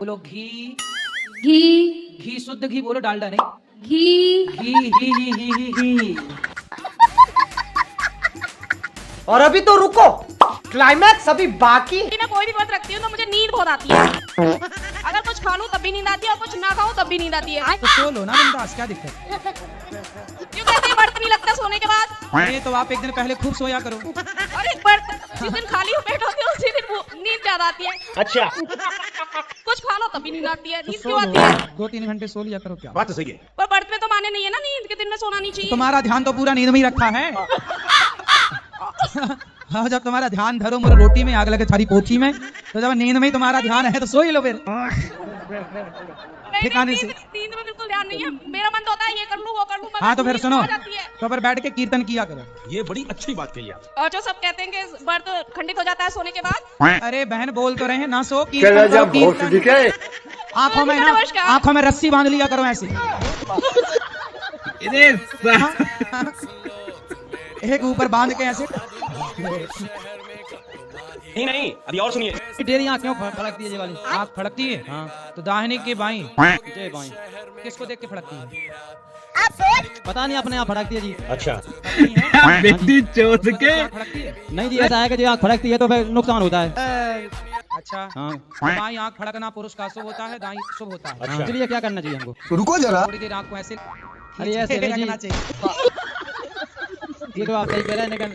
बोलो घी। घी घी शुद्ध घी बोलो, डालडा नहीं। घी घी घी घी घी घी घी। और अभी तो रुको, क्लाइमैक्स अभी बाकी। मैं कोई भी व्रत रखती हूँ तो मुझे नींद बहुत आती है। अगर कुछ खा लूँ तब भी नींद आती है और कुछ ना खाऊं तब भी नींद आती है। तो सो लो ना बिंदास, क्या दिक्कत? क्यों कहते हैं व्रत नहीं लगता सोने के बाद? ये तो आप एक दिन पहले खूब सोया करो। और एक व्रत जिस दिन खाली हो पेट होती है उसी दिन नींद ज्यादा आती है। अच्छा, कुछ खा लो तब भी नींद आती है। तो नींद सो क्यों लो, आती है? 2-3 घंटे सो लिया करो। क्या बात तो सही है। पर व्रत में तो माने नहीं है ना नींद के दिन में सोना नहीं चाहिए। तुम्हारा ध्यान तो पूरा नींद में ही रखा है। हाँ, जब तुम्हारा ध्यान धरो मेरे रोटी में, आग लगे थारी पोथी में, तो जब नींद में ही तुम्हारा ध्यान है तो सो ही लो फिर। ठिकाने से। नींद में बिल्कुल ध्यान नहीं है। मेरा मन तो होता है ये कर लूं वो कर लूं। हाँ तो फिर नींद सुनो, आ जाती है। तो फिर बैठ के कीर्तन किया करो। ये बड़ी अच्छी बात कही आप। और जो सब कहते हैं कि व्रत खंडित हो जाता है सोने के बाद। अरे बहन बोल तो रहे हैं ना, सो कीर्तन करो, कीर्तन। आंखों में ना, नमस्कार। आंखों में रस्सी बांध लिया करो ऐसे। एक ऊपर बांध के ऐसे। नहीं, अभी और सुनिए। तेरी आँख क्यों फड़कती है? ये वाली आँख फड़कती है। हाँ तो दाहिने की बाई, जय बाई। किसको देख के फड़कती है? पता नहीं, अपने आप फड़कती है जी। अच्छा, बेटी चोट के फड़कती है। नहीं जी, ऐसा है कि जी आँख फड़कती है तो फिर नुकसान होता है। अच्छा हाँ, बाई आँख फड़कना पुरुष का शुभ होता है, दाई शुभ होता है। अच्छा। इसलिए क्या करना चाहिए हमको? रुको जरा, थोड़ी देर आँख को ऐसे अरे ऐसे नहीं जी। रखना चाहिए। ये तो आप सही कह रहे हैं, लेकिन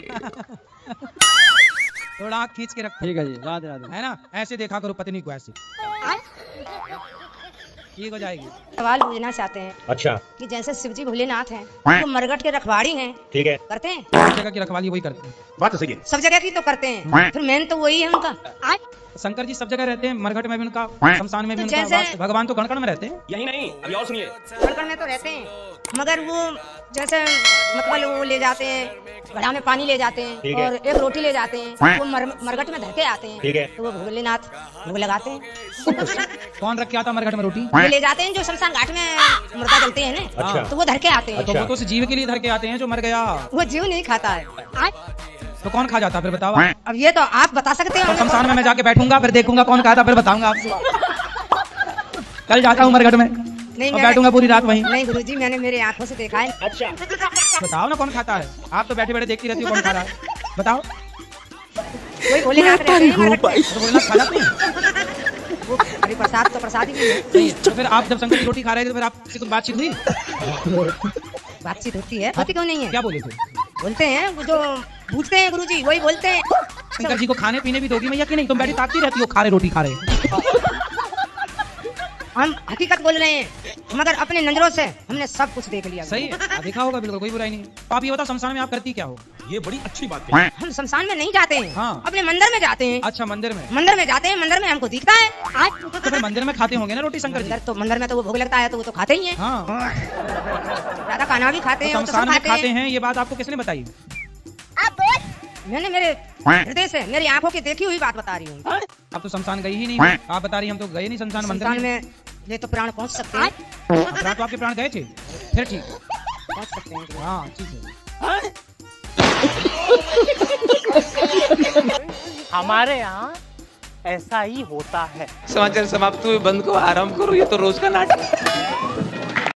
थोड़ा आँख खींच के रखो, ठीक है जी। राधे राधे। है ना? ऐसे देखा करो पत्नी को, ऐसे ठीक हो जाएगी। सवाल पूछना चाहते हैं अच्छा, कि जैसे शिवजी भोलेनाथ हैं, वो मरघट के रखवाड़ी हैं, ठीक है। करते हैं? सब जगह की रखवाली वही करते हैं। बात तो सही है। सब जगह की तो करते हैं, फिर मेन तो वही है उनका। शंकर जी सब जगह रहते हैं, मरघट में भी उनका, शमशान में भी तो उनका जैसे- वास। भगवान तो कण-कण में रहते हैं। यही नहीं, अभी और सुनिए। मरघट में तो रहते हैं, मगर वो जैसे मतलब वो ले जाते हैं, घड़ा में पानी ले जाते हैं ठीक है। और एक रोटी ले जाते हैं, वो मरघट में धर के आते हैं। ठीक है। तो वो भोलेनाथ वो लगाते हैं, कौन रख के आता मरघट में रोटी? वो ले जाते हैं जो शमशान घाट में मुर्दा जलते हैं ना, अच्छा। तो वो धर के आते हैं। तो वो तो उस जीव के लिए धर के आते हैं जो मर गया। वो जीव नहीं खाता है। तो कौन खा जाता फिर बताओ? अब ये तो आप बता सकते और हो। शमशान में मैं जाके बैठूंगा, फिर देखूंगा कौन खाता, फिर बताऊंगा आपसे। कल जाता हूँ मरघट में नहीं, और बैठूंगा पूरी रात वहीं। नहीं गुरुजी, मैंने मेरे आंखों से देखा है। अच्छा, बताओ ना कौन खाता है? आप तो बैठे बैठे देखती रहती हो कौन खा रहा है। बताओ। कोई भोलेनाथ रहते हैं मरघट में। तो बोलना खा जाते हैं। वो अरे प्रसाद तो प्रसाद ही है। नहीं, तो फिर आप जब शंकर की रोटी खा रहे थे तो फिर आपसे कुछ बातचीत हुई? बातचीत होती है, होती क्यों नहीं है? क्या बोले थे? बोलते हैं वो जो पूछते हैं गुरुजी वही बोलते हैं। शंकर जी को खाने पीने भी दोगी मैया कि नहीं? तुम बैठी ताकती रहती हो, खा रहे रोटी खा रहे। हम हकीकत बोल रहे हैं, मगर अपने नजरों से हमने सब कुछ देख लिया। सही है, देखा होगा, बिल्कुल कोई बुराई नहीं। तो आप ये बताओ, शमशान में आप करती क्या हो? ये बड़ी अच्छी बात कही। हम शमशान में नहीं जाते हैं, हाँ। अपने मंदिर में जाते हैं। अच्छा, मंदिर में। मंदिर में जाते हैं, मंदिर में हमको दिखता है। तो फिर मंदिर में खाते होंगे ना रोटी शंकर जी? मंदिर में तो वो भोग लगता है तो वो तो खाते ही हैं। हाँ, राधा खाना भी खाते हैं, तो वो तो सब शमशान में खाते खाते हैं। हैं, ये बात आपको किसने बताई? मैंने मेरे हृदय से, मेरी आंखों की देखी हुई बात बता रही हूँ। अब तो शमशान गई ही नहीं, आप बता रही हम तो गए नहीं शमशान मंदिर शमशान में। में ये तो प्राण पहुँच सकते हैं, रात को आपके प्राण गए थे? फिर ठीक है। पहुँच सकते हैं। हाँ ठीक है। हमारे यहाँ ऐसा ही होता है। समाचार समाप्त हुए, बंद को आराम करो, ये तो रोज का नाटक।